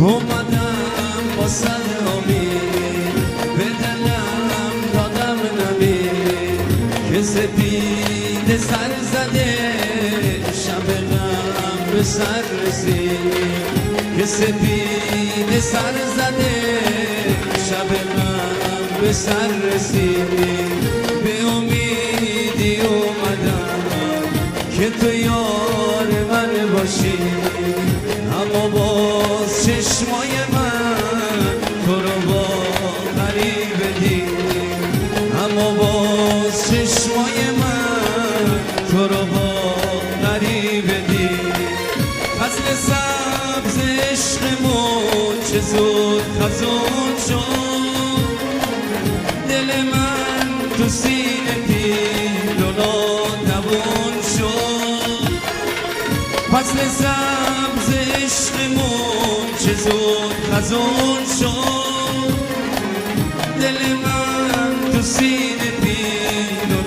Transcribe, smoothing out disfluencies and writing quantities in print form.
اومدم با سر امید به دلم دادم نمید که سپید سر زده شب غم به سر رسید که سپید سر زده شب غم به سر رسید به امیدی اومدم که تو یار من باشی اما باز چشمای من تو رو با غریبه دید اما باز چشمای من تو رو با غریبه دید فصل سبز عشقمون چه زود خزون شد دل من تو سینه پیل و ناتوان شد فصل سبز عشقمون چه زود خزون شد دل من تو سینه پیل و